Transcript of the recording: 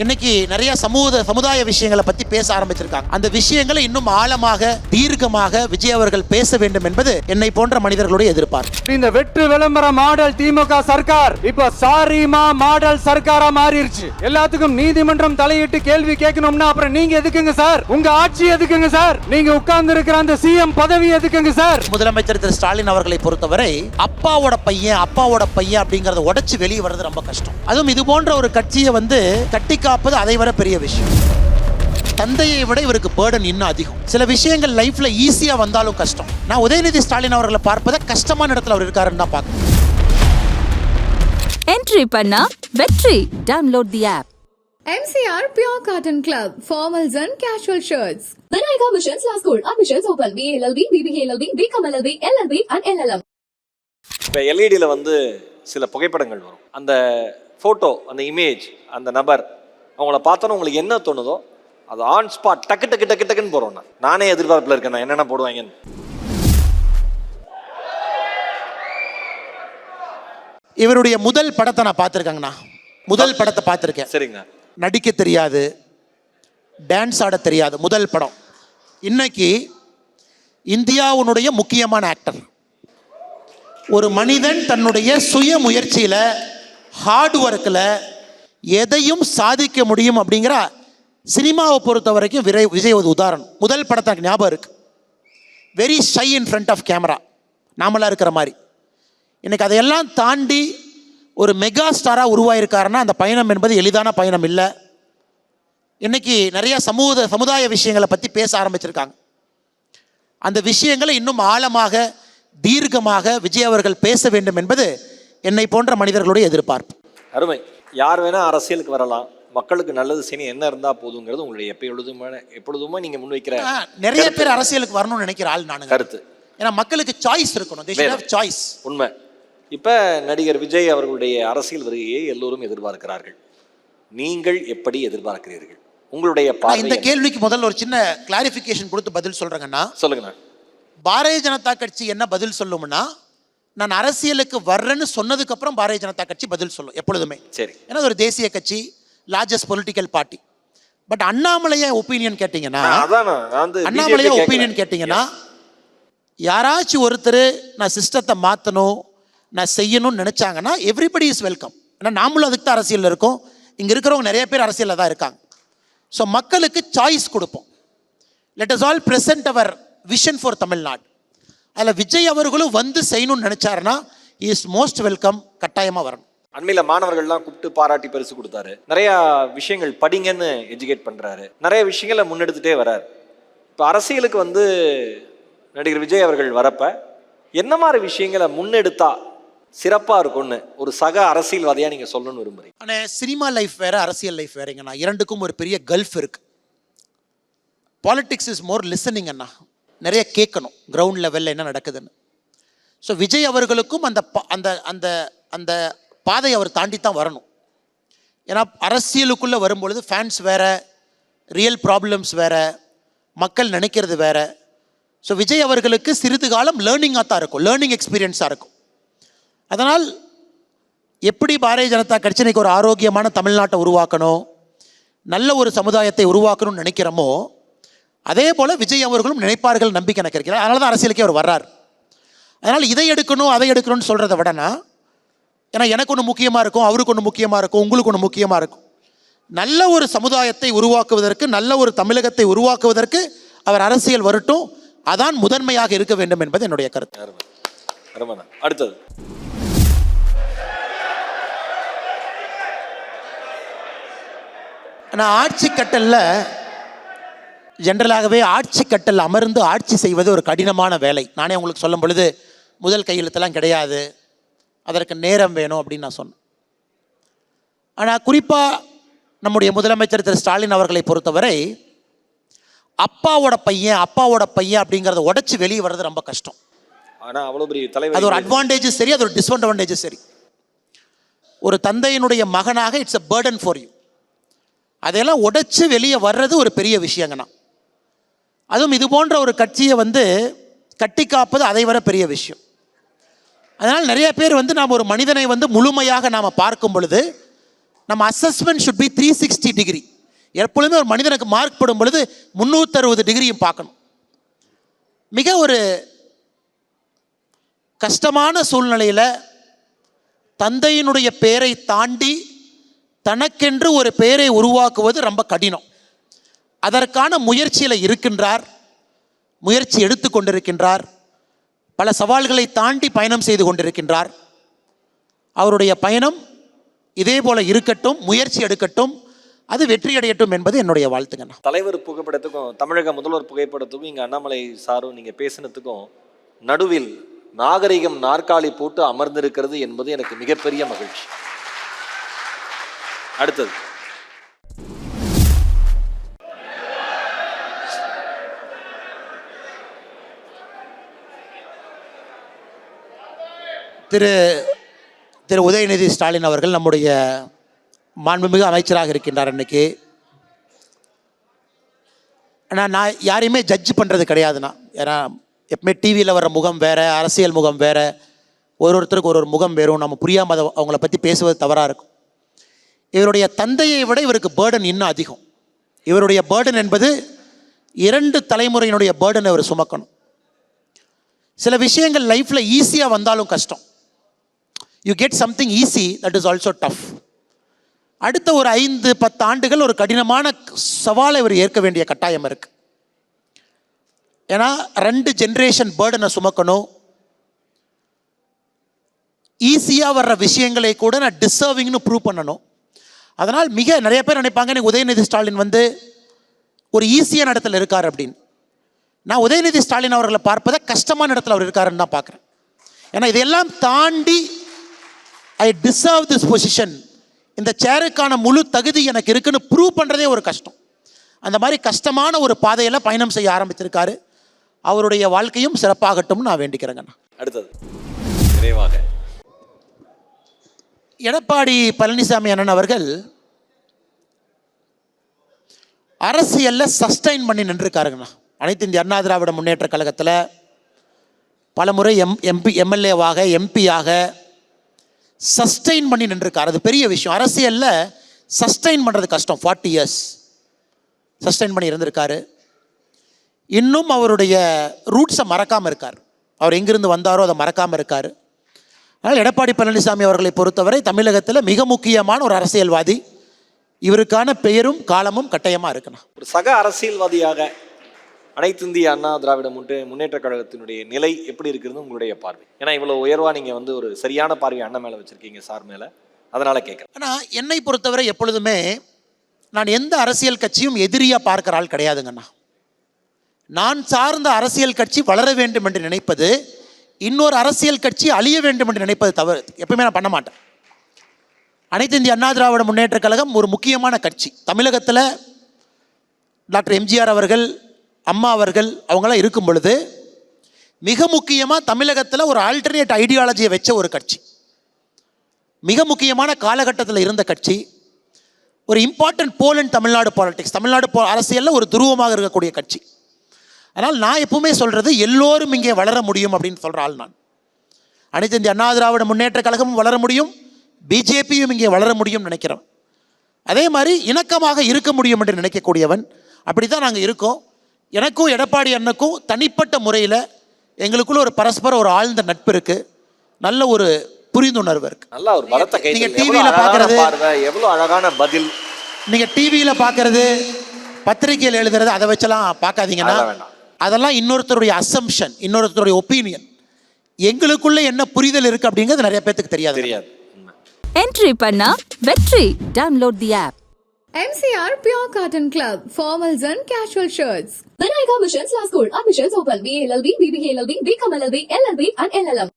இன்னைக்கு நிறைய சமுதாய விஷயங்களை பத்தி பேச ஆரம்பிச்சிருக்காங்க. அந்த விஷயங்களை இன்னும் ஆழமாக தீர்க்கமாக விஜய் அவர்கள் பேச வேண்டும் என்பது என்னை போன்ற மனிதர்களுடைய எதிர்பார்ப்பு. இந்த வெற்று விளம்பர மாடல் திமுக சர்க்கார் இப்ப சாரிமா மாடல் சர்க்காரா மாறிடுச்சு. எல்லாத்துக்கும் நீதிமன்றம் தலையிட்டு கேள்வி கேட்கணும்னா அப்புறம் நீங்க எதுக்குங்க சார்? உங்க ஆட்சி எதுக்குங்க சார்? நீங்க உட்கார்ந்து இருக்கிற அந்த சிஎம் பதவி எதுக்குங்க சார்? முதலமைச்சர் திரு ஸ்டாலின் அவர்களை பொறுத்தவரை அப்பாவோட பையன் அப்படிங்கறத உடைச்சு வெளியே வர்றது ரொம்ப கஷ்டம். அதுவும் இது போன்ற ஒரு கட்சியை கட்டி காப்பது அதை விட பெரிய விஷயம். தந்தையை விட இவருக்கு பேர்டன் இன்னும் அதிகம். சில விஷயங்கள் லைஃப்ல ஈஸியா வந்தாலும் கஷ்டம். நான் உதயநிதி ஸ்டாலின் அவர்களை பார்ப்பதை கஷ்டமான இடத்துல அவர் இருக்காருன்னு தான் பார்க்கணும். என்ட்ரி பண்ணா வெற்றி. Download the app. MCR Pure Cotton Club, formals and casual shirts. Vinayaka Missions Law School. Admissions open. BLLB, BBLLB, BCom LLB, LLB and LLM. இப்போ எல்இடியில் சில புகைப்படங்கள் வரும். அந்த ஃபோட்டோ, அந்த இமேஜ், அந்த நபர் அவங்கள பார்த்தோன்னா உங்களுக்கு என்ன தோணுதோ அது ஆன் ஸ்பாட் டக்கு டக்கு டக்கு டக்குன்னு போகிறோம். நானே எதிர்பார்ப்பில் இருக்கேன் நான் என்னென்ன போடுவாங்கன்னு. இவருடைய முதல் படத்தை நான் பார்த்துருக்கேங்கண்ணா. முதல் படத்தை பார்த்துருக்கேன். சரிங்க. நடிக்க தெரியாது, டான்ஸ் ஆட தெரியாது. முதல் படம். இன்னைக்கு இந்தியாவுடைய முக்கியமான ஆக்டர். ஒரு மனிதன் தன்னுடைய சுய முயற்சியில் ஹார்ட் ஒர்க்கில் எதையும் சாதிக்க முடியும் அப்படிங்கிற சினிமாவை பொறுத்த வரைக்கும் விஜய் ஒரு உதாரணம். முதல் படத்தை எனக்கு ஞாபகம் இருக்கு. Very shy in front of camera, நாமளாக இருக்கிற மாதிரி. இன்னைக்கு அதையெல்லாம் தாண்டி ஒரு மெகா ஸ்டாராக உருவாயிருக்காருன்னா அந்த பயணம் என்பது எளிதான பயணம் இல்லை. இன்னைக்கு நிறைய சமுதாய விஷயங்களை பற்றி பேச ஆரம்பிச்சிருக்காங்க. அந்த விஷயங்களை இன்னும் ஆழமாக தீர்க்கமாக விஜய் அவர்கள் பேச வேண்டும் என்பது என்னை போன்ற மனிதர்களுடைய எதிர்பார்ப்பு. அருமை. யார் வேணா அரசியலுக்கு வரலாம், மக்களுக்கு நல்லது செய்ய என்ன இருந்தா போதுங்கிறது உங்களுடைய எப்பொழுதுமே நீங்க முன்வைக்கிற. நிறைய பேர் அரசியலுக்கு வரணும்னு நினைக்கிற ஆள் நான் கருத்து. ஏன்னா மக்களுக்கு சாய்ஸ் இருக்கணும். சாய்ஸ் உண்மை. இப்ப நடிகர் விஜய் அவர்களுடைய அரசியல் வருகையை எல்லோரும் எதிர்பார்க்கிறார்கள். நீங்கள் எப்படி எதிர்பார்க்கிறீர்கள்? உங்களுடைய இந்த கேள்விக்கு முதல்ல ஒரு சின்ன கிளாரிபிகேஷன் கொடுத்து பதில் சொல்றேங்கன்னா, சொல்லுங்க. பாரதிய ஜனதா கட்சி என்ன பதில் சொல்லும்னா, நான் அரசியலுக்கு வர்றேன்னு சொன்னதுக்கு அப்புறம் பாரதிய ஜனதா கட்சி பதில் சொல்லும் எப்பொழுதுமே. சரி. ஏன்னா ஒரு தேசிய கட்சி, லார்ஜஸ்ட் பொலிட்டிக்கல் பார்ட்டி. பட் அண்ணாமலையா ஒப்பீனியன் கேட்டீங்கன்னா, யாராச்சும் ஒருத்தர் நான் சிஸ்டத்தை மாற்றணும், நான் செய்யணும்னு நினைச்சாங்கன்னா எவ்ரிபடி இஸ் வெல்கம். ஏன்னா நாமளும் அதுக்கு தான் அரசியல் இருக்கோம். இங்கே இருக்கிறவங்க நிறைய பேர் அரசியலில் தான் இருக்காங்க. ஸோ மக்களுக்கு சாய்ஸ் கொடுப்போம். Let us all present our vision for Tamil Nadu. அதில் விஜய் அவர்களும் செய்யணும்னு நினைச்சாருன்னா இஸ் மோஸ்ட் வெல்கம். கட்டாயமாக வரணும். அண்மையில் மாணவர்கள்லாம் கூப்பிட்டு பாராட்டி பரிசு கொடுத்தாரு. நிறைய விஷயங்கள் படிங்கன்னு எஜுகேட் பண்ணுறாரு. நிறைய விஷயங்களை முன்னெடுத்துட்டே வர்றாரு. இப்போ அரசியலுக்கு நடிகர் விஜய் அவர்கள் வரப்ப என்ன மாதிரி விஷயங்களை முன்னெடுத்தா சிறப்பாக இருக்கும்னு ஒரு சக அரசியல்வாதியாக நீங்கள் சொல்லணும்னு விரும்புறீங்க? ஆனால் சினிமா லைஃப் வேறு, அரசியல் லைஃப் வேறுங்கண்ணா. இரண்டுக்கும் ஒரு பெரிய கல்ஃப் இருக்கு. பாலிட்டிக்ஸ் இஸ் மோர் லிசனிங் அண்ணா. நிறைய கேட்கணும் கிரவுண்ட் லெவலில் என்ன நடக்குதுன்னு. ஸோ விஜய் அவர்களுக்கும் அந்த அந்த அந்த அந்த பாதையை அவர் தாண்டி தான் வரணும். ஏன்னா அரசியலுக்குள்ளே வரும்பொழுது ஃபேன்ஸ் வேறு, ரியல் ப்ராப்ளம்ஸ் வேறு, மக்கள் நினைக்கிறது வேறு. ஸோ விஜய் அவர்களுக்கு சிறிது காலம் லேர்னிங்காக தான் இருக்கும், லேர்னிங் எக்ஸ்பீரியன்ஸாக இருக்கும். அதனால் எப்படி பாரதிய ஜனதா கட்சிக்கு ஒரு ஆரோக்கியமான தமிழ்நாட்டை உருவாக்கணும், நல்ல ஒரு சமுதாயத்தை உருவாக்கணும்னு நினைக்கிறோமோ அதே போல் விஜய் அவர்களும் நினைப்பார்கள், நம்பிக்கை எனக்கு இருக்கிறார். அதனால தான் அரசியலுக்கே அவர் வர்றார். அதனால் இதை எடுக்கணும் அதை எடுக்கணும்னு சொல்கிறத விடனா, ஏன்னா எனக்கு ஒன்று முக்கியமாக இருக்கும், அவருக்கு ஒன்று முக்கியமாக இருக்கும், உங்களுக்கு ஒன்று முக்கியமாக இருக்கும். நல்ல ஒரு சமுதாயத்தை உருவாக்குவதற்கு, நல்ல ஒரு தமிழகத்தை உருவாக்குவதற்கு அவர் அரசியல் வரட்டும். அதான் முதன்மையாக இருக்க வேண்டும் என்பது என்னுடைய கருத்து. அடுத்தது நான் ஆட்சி கட்டலில் ஜென்ரலாகவே ஆட்சி கட்டல் அமர்ந்து ஆட்சி செய்வது ஒரு கடினமான வேலை. நானே உங்களுக்கு சொல்லும் பொழுது முதல் கையெழுத்தெல்லாம் கிடையாது, அதற்கு நேரம் வேணும் அப்படின்னு நான் சொன்னேன். ஆனால் குறிப்பாக நம்முடைய முதலமைச்சர் திரு ஸ்டாலின் அவர்களை பொறுத்தவரை அப்பாவோட பையன் அப்படிங்கிறத உடைச்சு வெளியே வர்றது ரொம்ப கஷ்டம். ஆனால் அவ்வளோ பெரிய தலைவர், அது ஒரு அட்வான்டேஜும் சரி, அது ஒரு டிஸ்அட்வான்டேஜும் சரி. ஒரு தந்தையினுடைய மகனாக it's a burden for you. அதையெல்லாம் உடைச்சு வெளியே வர்றது ஒரு பெரிய விஷயங்கண்ணா. அதுவும் இது போன்ற ஒரு கட்சியை கட்டி காப்பது அதை விட பெரிய விஷயம். அதனால் நிறைய பேர் நாம் ஒரு மனிதனை முழுமையாக நாம் பார்க்கும் பொழுது நம்ம அசஸ்மெண்ட் ஷுட் பி 360 டிகிரி. எப்பொழுதுமே ஒரு மனிதனுக்கு மார்க் போடும் பொழுது 360 டிகிரியும் பார்க்கணும். மிக ஒரு கஷ்டமான சூழ்நிலையில் தந்தையினுடைய பெயரை தாண்டி தனக்கென்று ஒரு பெயரை உருவாக்குவது ரொம்ப கடினம். அதற்கான முயற்சியில் இருக்கின்றார், முயற்சி எடுத்து கொண்டிருக்கின்றார், பல சவால்களை தாண்டி பயணம் செய்து கொண்டிருக்கின்றார். அவருடைய பயணம் இதே போல இருக்கட்டும், முயற்சி எடுக்கட்டும், அது வெற்றி அடையட்டும் என்பது என்னுடைய வாழ்த்துங்கண்ணா. தலைவர் புகைப்படத்துக்கும் தமிழக முதல்வர் புகைப்படத்துக்கும் இங்கே அண்ணாமலை சாரும் நீங்கள் பேசினதுக்கும் நடுவில் நாகரிகம் நாற்காலி போட்டு அமர்ந்திருக்கிறது என்பது எனக்கு மிகப்பெரிய மகிழ்ச்சி. அடுத்தது திரு உதயநிதி ஸ்டாலின் அவர்கள் நம்முடைய மாண்புமிகு அமைச்சராக இருக்கின்றார் இன்னைக்கு. ஆனால் நான் யாரையுமே ஜட்ஜ் பண்ணுறது கிடையாதுண்ணா. ஏன்னா எப்பவுமே டிவியில் வர முகம் வேறு, அரசியல் முகம் வேறு, ஒருத்தருக்கு ஒரு முகம் வேறும். நம்ம புரியாமல் அவங்கள பற்றி பேசுவது தவறாக இருக்கும். இவருடைய தந்தையை விட இவருக்கு பேர்டன் இன்னும் அதிகம். இவருடைய பேர்டன் என்பது 2 தலைமுறையினுடைய பேர்டன் இவர் சுமக்கணும். சில விஷயங்கள் லைஃப்பில் ஈஸியாக வந்தாலும் கஷ்டம். You get something easy, that is also tough. அடுத்த ஒரு 5-10 ஆண்டுகள் ஒரு கடினமான சவாலை இவர் ஏற்க வேண்டிய கட்டாயம் இருக்கு. ஏன்னா 2 ஜென்ரேஷன் பேர்டனை சுமக்கணும். ஈஸியாக வர்ற விஷயங்களை கூட நான் டிசர்விங்னு ப்ரூவ் பண்ணணும். அதனால் நிறைய பேர் நினைப்பாங்க எனக்கு உதயநிதி ஸ்டாலின் வந்து ஒரு ஈஸியான இடத்துல இருக்கார் அப்படின்னு. நான் உதயநிதி ஸ்டாலின் அவர்களை பார்ப்பதை கஷ்டமான இடத்துல அவர் இருக்காருன்னு தான் பார்க்குறேன். ஏன்னா இதையெல்லாம் தாண்டி ஐ டிசர்வ் திஸ் பொசிஷன், இந்த சேருக்கான முழு தகுதி எனக்கு இருக்குன்னு ப்ரூவ் பண்ணுறதே ஒரு கஷ்டம். அந்த மாதிரி கஷ்டமான ஒரு பாதையில் பயணம் செய்ய ஆரம்பிச்சிருக்காரு. அவருடைய வாழ்க்கையும் சிறப்பாகட்டும் நான் வேண்டிக்கிறேங்கண்ணா. அடுத்தது விரைவாக எடப்பாடி பழனிசாமி அண்ணன் அவர்கள் அரசியலில் சஸ்டைன் பண்ணி நின்றுருக்காருங்கண்ணா. அனைத்து இந்திய அண்ணா திராவிட முன்னேற்ற கழகத்தில் பல முறை எம்எல்ஏவாக எம்பியாக சஸ்டைன் பண்ணி நின்றுருக்கார். அது பெரிய விஷயம். அரசியலில் சஸ்டைன் பண்ணுறது கஷ்டம். 40 இயர்ஸ் சஸ்டைன் பண்ணி இருந்திருக்காரு. இன்னும் அவருடைய ரூட்ஸை மறக்காமல் இருக்கார். அவர் எங்கிருந்து வந்தாரோ அதை மறக்காமல் இருக்கார். அதனால் எடப்பாடி பழனிசாமி அவர்களை பொறுத்தவரை தமிழகத்தில் மிக முக்கியமான ஒரு அரசியல்வாதி. இவருக்கான பெயரும் காலமும் கட்டாயமாக இருக்குண்ணா. ஒரு சக அரசியல்வாதியாக அனைத்து இந்திய அண்ணா திராவிட முன்னேற்ற கழகத்தினுடைய நிலை எப்படி இருக்கிறது உங்களுடைய பார்வை? ஏன்னா இவ்வளோ உயர்வாக நீங்கள் வந்து ஒரு சரியான பார்வை அண்ணன் மேலே வச்சுருக்கீங்க, சார் மேலே. அதனால் கேட்குறேன். ஆனால் என்னை பொறுத்தவரை எப்பொழுதுமே நான் எந்த அரசியல் கட்சியும் எதிரியாக பார்க்குற ஆள் கிடையாதுங்கண்ணா. நான் சார்ந்த அரசியல் கட்சி வளர வேண்டும் என்று நினைப்பது, இன்னொரு அரசியல் கட்சி அழிய வேண்டும் என்று நினைப்பது தவறு. எப்பவுமே நான் பண்ண மாட்டேன். அனைத்து இந்திய அண்ணா திராவிட முன்னேற்ற கழகம் ஒரு முக்கியமான கட்சி. தமிழகத்தில் டாக்டர் எம்ஜிஆர் அவர்கள், அம்மா அவர்கள் அவங்களாம் இருக்கும் பொழுது மிக முக்கியமாக தமிழகத்தில் ஒரு ஆல்டர்னேட் ஐடியாலஜியை வச்ச ஒரு கட்சி, மிக முக்கியமான காலகட்டத்தில் இருந்த கட்சி, ஒரு இம்பார்ட்டன்ட் போல் இன் தமிழ்நாடு பாலிடிக்ஸ், தமிழ்நாடு அரசியலில் ஒரு துருவமாக இருக்கக்கூடிய கட்சி. அதனால் நான் எப்பவுமே சொல்கிறது எல்லோரும் இங்கே வளர முடியும் அப்படின்னு சொல்கிற ஆள் நான். அனைத்து இந்திய அண்ணா திராவிட முன்னேற்ற கழகமும் வளர முடியும், பிஜேபியும் இங்கே வளர முடியும்னு நினைக்கிறோம். அதே மாதிரி இணக்கமாக இருக்க முடியும் என்று நினைக்கக்கூடியவன். அப்படி தான் நாங்கள் இருக்கோம். எனக்கும் எடப்பாடி அண்ணனுக்கும் தனிப்பட்ட முறையில் எங்களுக்குள்ள ஒரு பரஸ்பர ஒரு ஆழ்ந்த நட்பு இருக்குது, நல்ல ஒரு புரிந்துணர்வு இருக்குது. நல்லா ஒரு பலத்த கை. நீங்கள் டிவியில் பார்க்குறது எவ்வளோ அழகான பதில். நீங்கள் டிவியில் பார்க்குறது, பத்திரிகையில் எழுதுறது, அதை வச்செல்லாம் பார்க்காதீங்கன்னா அதெல்லாம் இன்னொருத்தருடைய அசம்ஷன், இன்னொருத்தருடைய ஒப்பீனியன். எங்களுக்குள்ள என்ன புரிதல் இருக்குது அப்படிங்கிறது நிறைய பேருக்கு தெரியாது. என்ட்ரி பண்ணா வெற்றி. Download the app. MCR Pure Cotton Club, formals and casual shirts. Vinayaka Missions Law School. Admissions open. BA LLB, BBA LLB, BCom LLB, LLB and LLM.